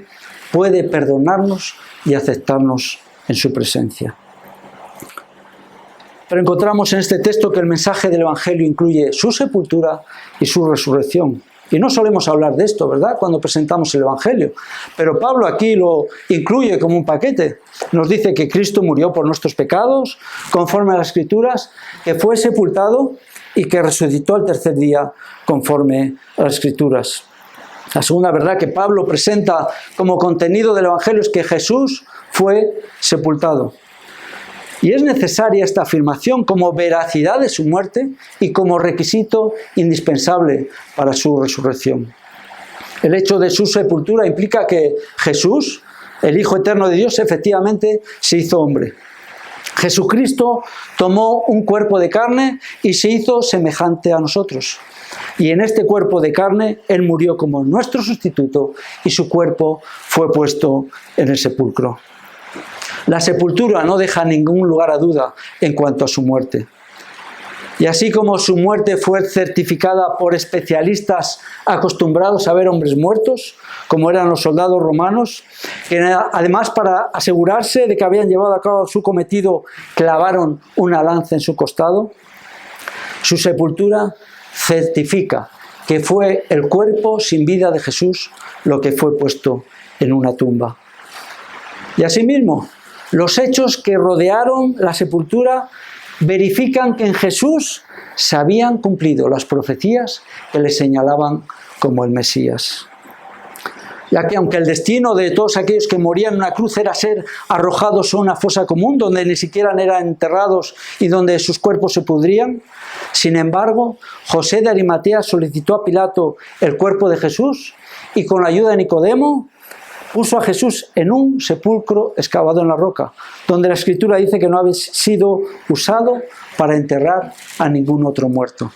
puede perdonarnos y aceptarnos en su presencia. Pero encontramos en este texto que el mensaje del Evangelio incluye su sepultura y su resurrección. Y no solemos hablar de esto, ¿verdad?, cuando presentamos el Evangelio. Pero Pablo aquí lo incluye como un paquete. Nos dice que Cristo murió por nuestros pecados, conforme a las Escrituras, que fue sepultado y que resucitó al tercer día, conforme a las Escrituras. La segunda verdad que Pablo presenta como contenido del Evangelio es que Jesús fue sepultado. Y es necesaria esta afirmación como veracidad de su muerte y como requisito indispensable para su resurrección. El hecho de su sepultura implica que Jesús, el Hijo eterno de Dios, efectivamente se hizo hombre. Jesucristo tomó un cuerpo de carne y se hizo semejante a nosotros. Y en este cuerpo de carne, Él murió como nuestro sustituto y su cuerpo fue puesto en el sepulcro. La sepultura no deja ningún lugar a duda en cuanto a su muerte. Y así como su muerte fue certificada por especialistas acostumbrados a ver hombres muertos, como eran los soldados romanos, que además para asegurarse de que habían llevado a cabo su cometido, clavaron una lanza en su costado, su sepultura certifica que fue el cuerpo sin vida de Jesús lo que fue puesto en una tumba. Y asimismo, los hechos que rodearon la sepultura verifican que en Jesús se habían cumplido las profecías que le señalaban como el Mesías. Ya que aunque el destino de todos aquellos que morían en una cruz era ser arrojados a una fosa común donde ni siquiera eran enterrados y donde sus cuerpos se pudrían, sin embargo, José de Arimatea solicitó a Pilato el cuerpo de Jesús y con la ayuda de Nicodemo puso a Jesús en un sepulcro excavado en la roca, donde la Escritura dice que no había sido usado para enterrar a ningún otro muerto.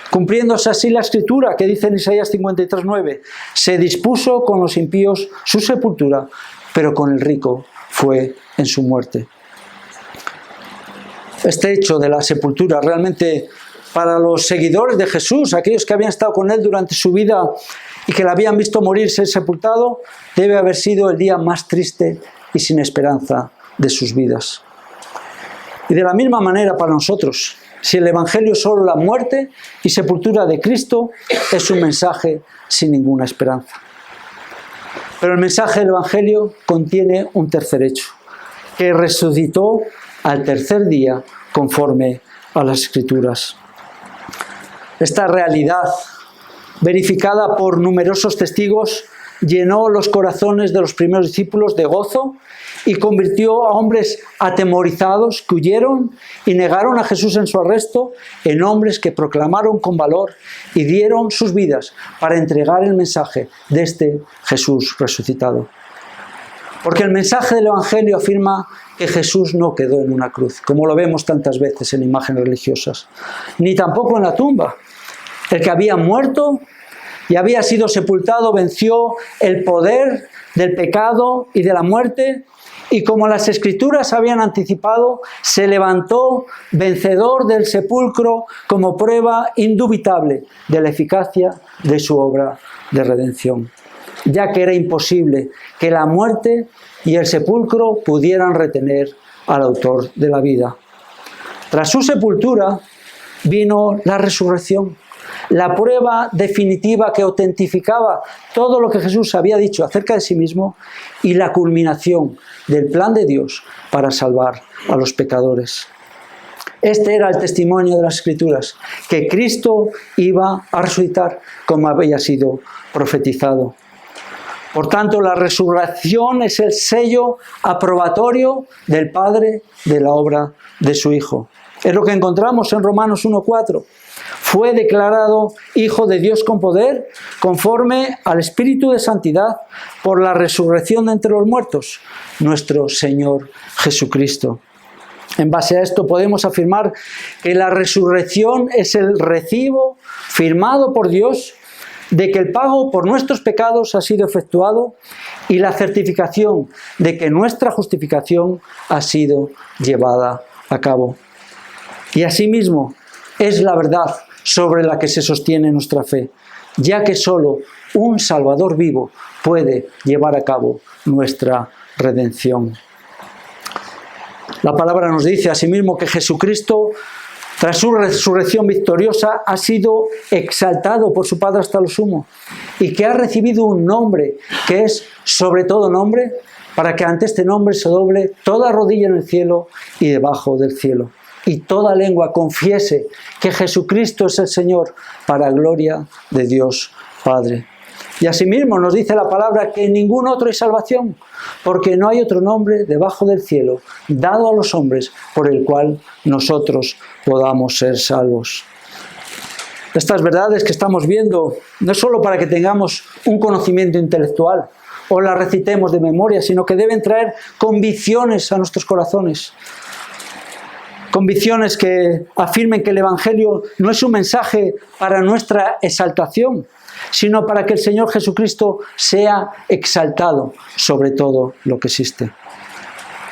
Cumpliéndose así la Escritura que dice en Isaías 53:9, se dispuso con los impíos su sepultura, pero con el rico fue en su muerte. Este hecho de la sepultura realmente para los seguidores de Jesús, aquellos que habían estado con Él durante su vida y que le habían visto morir, ser sepultado, debe haber sido el día más triste y sin esperanza de sus vidas. Y de la misma manera para nosotros, si el Evangelio es solo la muerte y sepultura de Cristo, es un mensaje sin ninguna esperanza. Pero el mensaje del Evangelio contiene un tercer hecho, que resucitó al tercer día conforme a las Escrituras. Esta realidad, verificada por numerosos testigos, llenó los corazones de los primeros discípulos de gozo y convirtió a hombres atemorizados que huyeron y negaron a Jesús en su arresto en hombres que proclamaron con valor y dieron sus vidas para entregar el mensaje de este Jesús resucitado. Porque el mensaje del Evangelio afirma que Jesús no quedó en una cruz, como lo vemos tantas veces en imágenes religiosas, ni tampoco en la tumba. El que había muerto y había sido sepultado venció el poder del pecado y de la muerte Y como las Escrituras habían anticipado, se levantó vencedor del sepulcro como prueba indubitable de la eficacia de su obra de redención, ya que era imposible que la muerte y el sepulcro pudieran retener al autor de la vida. Tras su sepultura vino la resurrección, la prueba definitiva que autentificaba todo lo que Jesús había dicho acerca de sí mismo y la culminación del plan de Dios para salvar a los pecadores. Este era el testimonio de las Escrituras, que Cristo iba a resucitar como había sido profetizado. Por tanto, la resurrección es el sello aprobatorio del Padre de la obra de su Hijo. Es lo que encontramos en Romanos 1:4. Fue declarado Hijo de Dios con poder, conforme al Espíritu de Santidad, por la resurrección de entre los muertos, nuestro Señor Jesucristo. En base a esto podemos afirmar que la resurrección es el recibo firmado por Dios de que el pago por nuestros pecados ha sido efectuado y la certificación de que nuestra justificación ha sido llevada a cabo. Y asimismo es la verdad sobre la que se sostiene nuestra fe, ya que solo un Salvador vivo puede llevar a cabo nuestra redención. La palabra nos dice asimismo que Jesucristo, tras su resurrección victoriosa, ha sido exaltado por su Padre hasta lo sumo y que ha recibido un nombre que es sobre todo nombre, para que ante este nombre se doble toda rodilla en el cielo y debajo del cielo, y toda lengua confiese que Jesucristo es el Señor, para gloria de Dios Padre. Y asimismo nos dice la palabra que en ningún otro hay salvación, porque no hay otro nombre debajo del cielo dado a los hombres por el cual nosotros podamos ser salvos. Estas verdades que estamos viendo no es solo para que tengamos un conocimiento intelectual o las recitemos de memoria, sino que deben traer convicciones a nuestros corazones. Convicciones que afirmen que el Evangelio no es un mensaje para nuestra exaltación, sino para que el Señor Jesucristo sea exaltado sobre todo lo que existe.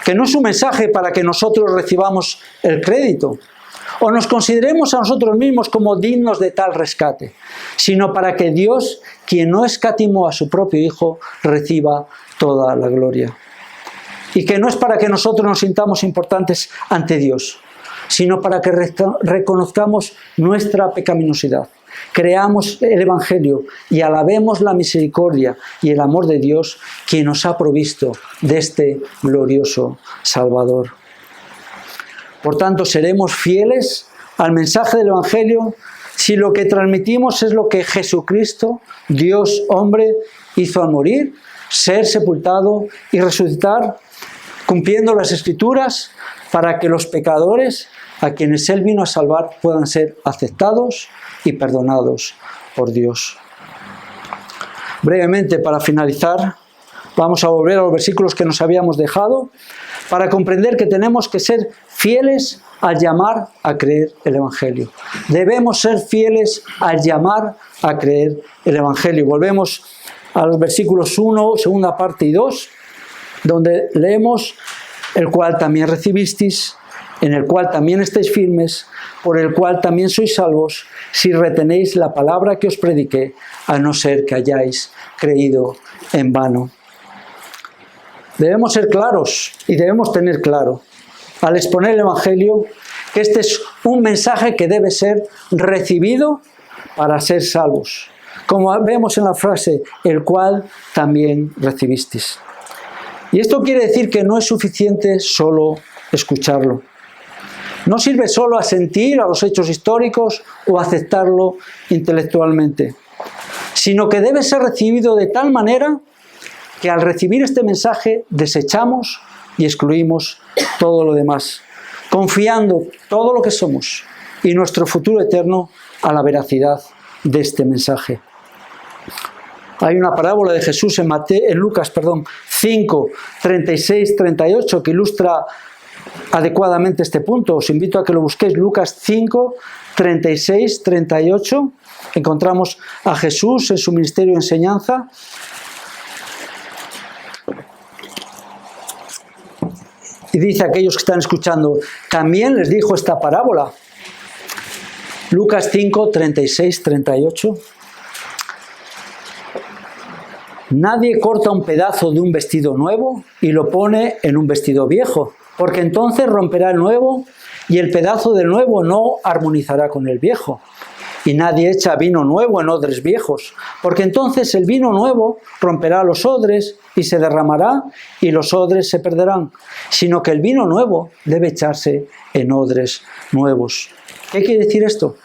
Que no es un mensaje para que nosotros recibamos el crédito o nos consideremos a nosotros mismos como dignos de tal rescate, sino para que Dios, quien no escatimó a su propio Hijo, reciba toda la gloria. Y que no es para que nosotros nos sintamos importantes ante Dios, sino para que reconozcamos nuestra pecaminosidad, creamos el Evangelio y alabemos la misericordia y el amor de Dios, quien nos ha provisto de este glorioso Salvador. Por tanto, seremos fieles al mensaje del Evangelio si lo que transmitimos es lo que Jesucristo, Dios hombre, hizo al morir, ser sepultado y resucitar, cumpliendo las Escrituras para que los pecadores a quienes Él vino a salvar puedan ser aceptados y perdonados por Dios. Brevemente, para finalizar, vamos a volver a los versículos que nos habíamos dejado para comprender que tenemos que ser fieles al llamar a creer el Evangelio. Debemos ser fieles al llamar a creer el Evangelio. Volvemos a los versículos 1, segunda parte y 2, donde leemos: el cual también recibisteis, en el cual también estáis firmes, por el cual también sois salvos, si retenéis la palabra que os prediqué, a no ser que hayáis creído en vano. Debemos ser claros y debemos tener claro, al exponer el Evangelio, que este es un mensaje que debe ser recibido para ser salvos. Como vemos en la frase, el cual también recibisteis. Y esto quiere decir que no es suficiente solo escucharlo. No sirve solo asentir a los hechos históricos o aceptarlo intelectualmente, sino que debe ser recibido de tal manera que al recibir este mensaje desechamos y excluimos todo lo demás, confiando todo lo que somos y nuestro futuro eterno a la veracidad de este mensaje. Hay una parábola de Jesús en Lucas 5, 36, 38 que ilustra adecuadamente este punto. Os invito a que lo busquéis. Lucas 5, 36, 38. Encontramos a Jesús en su ministerio de enseñanza. Y dice a aquellos que están escuchando, también les dijo esta parábola. Lucas 5, 36, 38. Nadie corta un pedazo de un vestido nuevo y lo pone en un vestido viejo, porque entonces romperá el nuevo y el pedazo del nuevo no armonizará con el viejo. Y nadie echa vino nuevo en odres viejos, porque entonces el vino nuevo romperá los odres y se derramará y los odres se perderán, sino que el vino nuevo debe echarse en odres nuevos. ¿Qué quiere decir esto?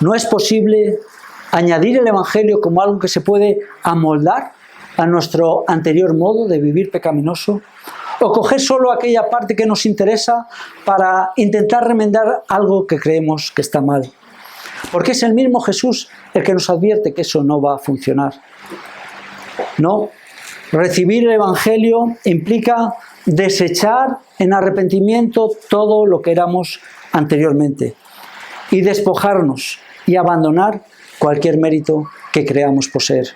No es posible añadir el Evangelio como algo que se puede amoldar a nuestro anterior modo de vivir pecaminoso, o coger solo aquella parte que nos interesa para intentar remendar algo que creemos que está mal. Porque es el mismo Jesús el que nos advierte que eso no va a funcionar. No, recibir el Evangelio implica desechar en arrepentimiento todo lo que éramos anteriormente y despojarnos y abandonar cualquier mérito que creamos poseer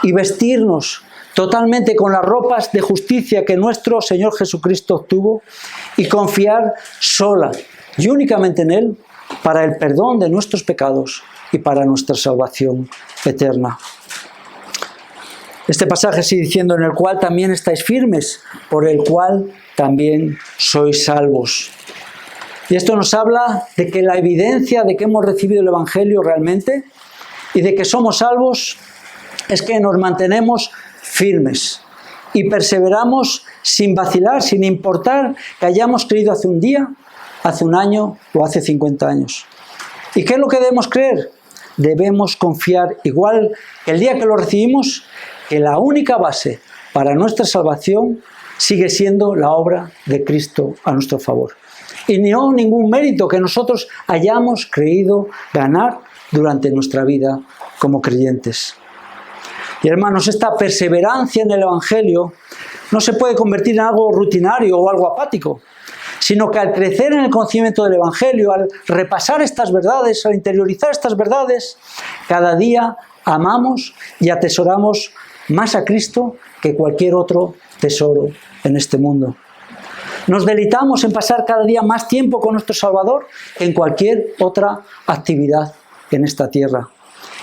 y vestirnos totalmente con las ropas de justicia que nuestro Señor Jesucristo obtuvo y confiar sola y únicamente en Él para el perdón de nuestros pecados y para nuestra salvación eterna. Este pasaje sigue diciendo, en el cual también estáis firmes, por el cual también sois salvos. Y esto nos habla de que la evidencia de que hemos recibido el Evangelio realmente y de que somos salvos es que nos mantenemos firmes y perseveramos sin vacilar, sin importar que hayamos creído hace un día, hace un año o hace 50 años. ¿Y qué es lo que debemos creer? Debemos confiar, igual que el día que lo recibimos, que la única base para nuestra salvación sigue siendo la obra de Cristo a nuestro favor. Y no ningún mérito que nosotros hayamos creído ganar durante nuestra vida como creyentes. Y hermanos, esta perseverancia en el Evangelio no se puede convertir en algo rutinario o algo apático, sino que al crecer en el conocimiento del Evangelio, al repasar estas verdades, al interiorizar estas verdades, cada día amamos y atesoramos más a Cristo que cualquier otro tesoro en este mundo. Nos deleitamos en pasar cada día más tiempo con nuestro Salvador que en cualquier otra actividad en esta tierra.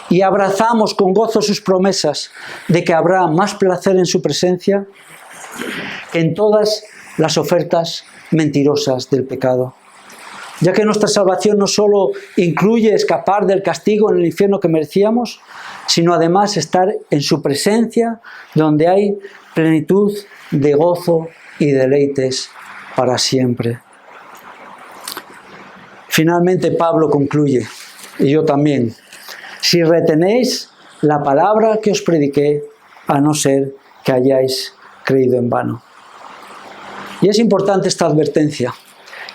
Y abrazamos con gozo sus promesas de que habrá más placer en su presencia que en todas las ofertas mentirosas del pecado. Ya que nuestra salvación no solo incluye escapar del castigo en el infierno que merecíamos, sino además estar en su presencia, donde hay plenitud de gozo y deleites para siempre. Finalmente Pablo concluye, y yo también, si retenéis la palabra que os prediqué, a no ser que hayáis creído en vano. Y es importante esta advertencia,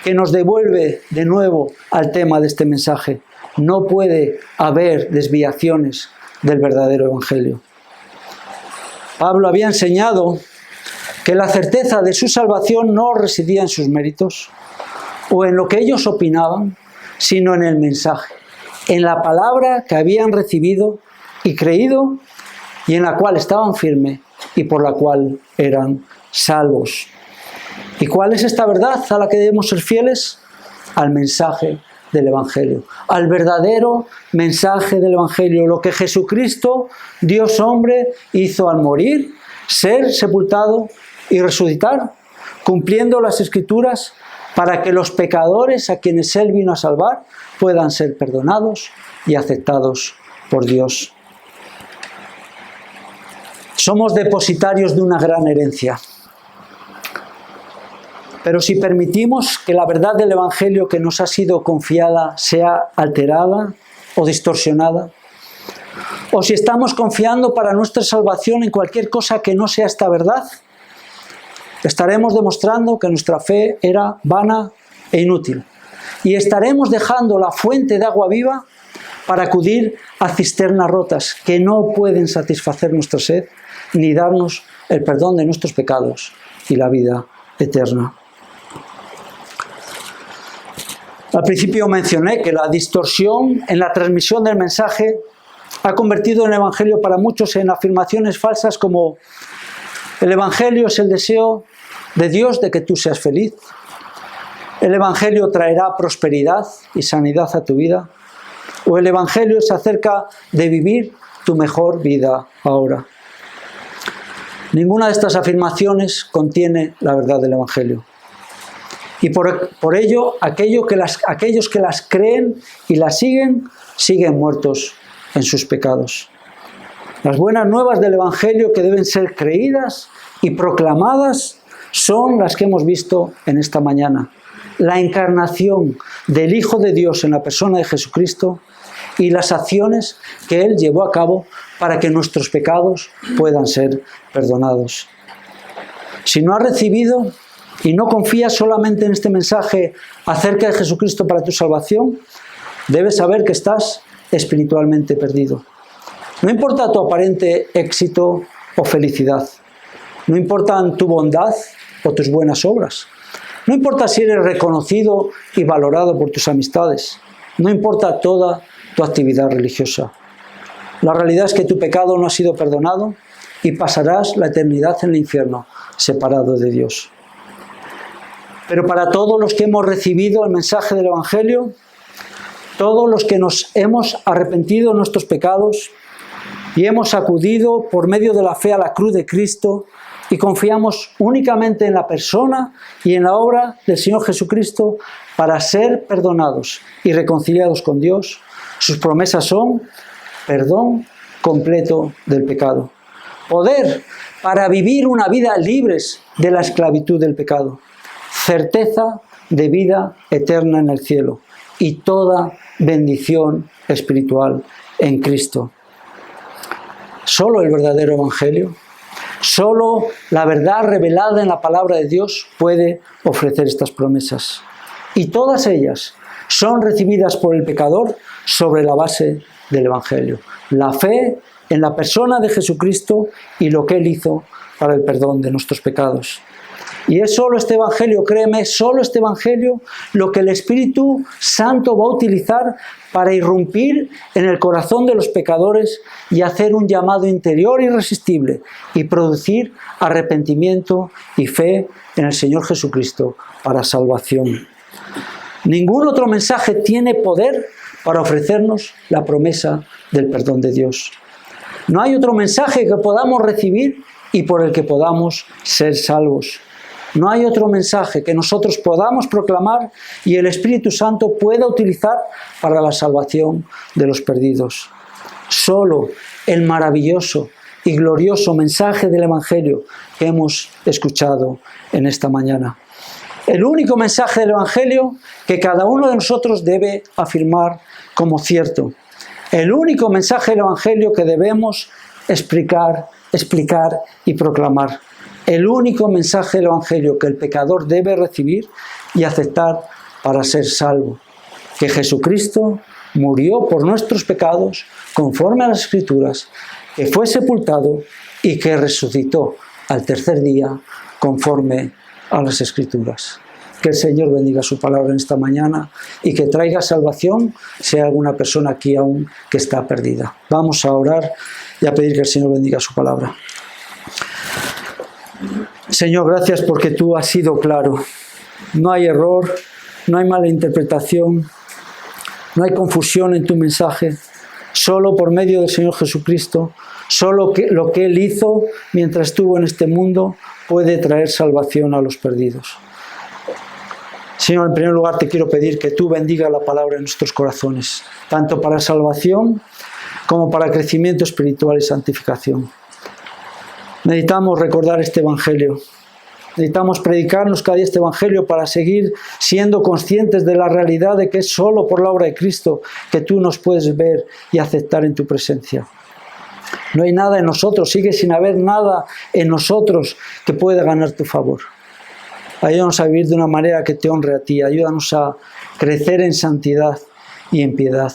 que nos devuelve de nuevo al tema de este mensaje. No puede haber desviaciones del verdadero Evangelio. Pablo había enseñado que la certeza de su salvación no residía en sus méritos o en lo que ellos opinaban, sino en el mensaje, en la palabra que habían recibido y creído y en la cual estaban firmes y por la cual eran salvos. ¿Y cuál es esta verdad a la que debemos ser fieles? Al mensaje del Evangelio, al verdadero mensaje del Evangelio, lo que Jesucristo, Dios hombre, hizo al morir, ser sepultado y resucitar, cumpliendo las Escrituras para que los pecadores a quienes Él vino a salvar puedan ser perdonados y aceptados por Dios. Somos depositarios de una gran herencia. Pero si permitimos que la verdad del Evangelio que nos ha sido confiada sea alterada o distorsionada, o si estamos confiando para nuestra salvación en cualquier cosa que no sea esta verdad, estaremos demostrando que nuestra fe era vana e inútil. Y estaremos dejando la fuente de agua viva para acudir a cisternas rotas que no pueden satisfacer nuestra sed ni darnos el perdón de nuestros pecados y la vida eterna. Al principio mencioné que la distorsión en la transmisión del mensaje ha convertido el Evangelio para muchos en afirmaciones falsas como el Evangelio es el deseo de Dios de que tú seas feliz? ¿El Evangelio traerá prosperidad y sanidad a tu vida? ¿O el Evangelio es acerca de vivir tu mejor vida ahora? Ninguna de estas afirmaciones contiene la verdad del Evangelio. Y por ello, aquellos que las creen y las siguen muertos en sus pecados. Las buenas nuevas del Evangelio que deben ser creídas y proclamadas son las que hemos visto en esta mañana. La encarnación del Hijo de Dios en la persona de Jesucristo y las acciones que Él llevó a cabo para que nuestros pecados puedan ser perdonados. Si no has recibido y no confías solamente en este mensaje acerca de Jesucristo para tu salvación, debes saber que estás espiritualmente perdido. No importa tu aparente éxito o felicidad, no importan tu bondad o tus buenas obras, no importa si eres reconocido y valorado por tus amistades, no importa toda tu actividad religiosa. La realidad es que tu pecado no ha sido perdonado y pasarás la eternidad en el infierno, separado de Dios. Pero para todos los que hemos recibido el mensaje del Evangelio, todos los que nos hemos arrepentido de nuestros pecados y hemos acudido por medio de la fe a la cruz de Cristo y confiamos únicamente en la persona y en la obra del Señor Jesucristo para ser perdonados y reconciliados con Dios, sus promesas son perdón completo del pecado, poder para vivir una vida libres de la esclavitud del pecado, certeza de vida eterna en el cielo y toda bendición espiritual en Cristo. Solo el verdadero Evangelio, solo la verdad revelada en la palabra de Dios puede ofrecer estas promesas. Y todas ellas son recibidas por el pecador sobre la base del Evangelio. La fe en la persona de Jesucristo y lo que Él hizo para el perdón de nuestros pecados. Y es solo este Evangelio, créeme, solo este Evangelio lo que el Espíritu Santo va a utilizar para irrumpir en el corazón de los pecadores y hacer un llamado interior irresistible y producir arrepentimiento y fe en el Señor Jesucristo para salvación. Ningún otro mensaje tiene poder para ofrecernos la promesa del perdón de Dios. No hay otro mensaje que podamos recibir y por el que podamos ser salvos. No hay otro mensaje que nosotros podamos proclamar y el Espíritu Santo pueda utilizar para la salvación de los perdidos. Solo el maravilloso y glorioso mensaje del Evangelio que hemos escuchado en esta mañana. El único mensaje del Evangelio que cada uno de nosotros debe afirmar como cierto. El único mensaje del Evangelio que debemos explicar y proclamar. El único mensaje del Evangelio que el pecador debe recibir y aceptar para ser salvo. Que Jesucristo murió por nuestros pecados conforme a las Escrituras, que fue sepultado y que resucitó al tercer día conforme a las Escrituras. Que el Señor bendiga su palabra en esta mañana y que traiga salvación si hay alguna persona aquí aún que está perdida. Vamos a orar y a pedir que el Señor bendiga su palabra. Señor, gracias porque tú has sido claro. No hay error, no hay mala interpretación, no hay confusión en tu mensaje. Solo por medio del Señor Jesucristo, solo lo que Él hizo mientras estuvo en este mundo puede traer salvación a los perdidos. Señor, en primer lugar te quiero pedir que tú bendigas la palabra en nuestros corazones, tanto para salvación como para crecimiento espiritual y santificación. Necesitamos recordar este Evangelio. Necesitamos predicarnos cada día este Evangelio para seguir siendo conscientes de la realidad de que es solo por la obra de Cristo que tú nos puedes ver y aceptar en tu presencia. No hay nada en nosotros, sigue sin haber nada en nosotros que pueda ganar tu favor. Ayúdanos a vivir de una manera que te honre a ti. Ayúdanos a crecer en santidad y en piedad.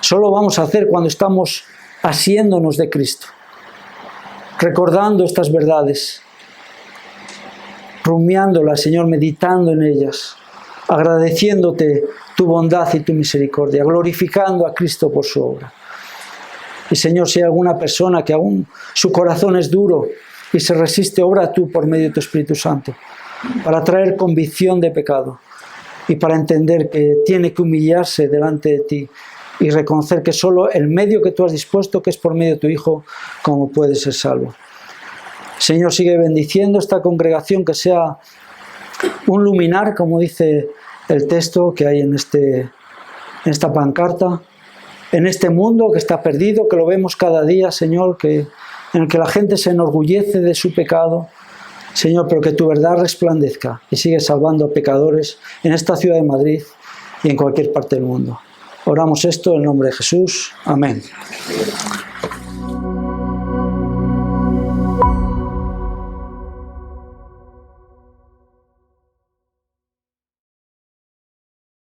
Solo vamos a hacer cuando estamos asiéndonos de Cristo, recordando estas verdades, rumiándolas, Señor, meditando en ellas, agradeciéndote tu bondad y tu misericordia, glorificando a Cristo por su obra. Y Señor, si hay alguna persona que aún su corazón es duro y se resiste, obra tú por medio de tu Espíritu Santo. para traer convicción de pecado y para entender que tiene que humillarse delante de ti y reconocer que solo el medio que tú has dispuesto, que es por medio de tu Hijo, como puede ser salvo. Señor, sigue bendiciendo esta congregación, que sea un luminar, como dice el texto que hay en esta pancarta, en este mundo que está perdido, que lo vemos cada día, Señor, en el que la gente se enorgullece de su pecado. Señor, pero que tu verdad resplandezca y sigue salvando a pecadores en esta ciudad de Madrid y en cualquier parte del mundo. Oramos esto en el nombre de Jesús. Amén.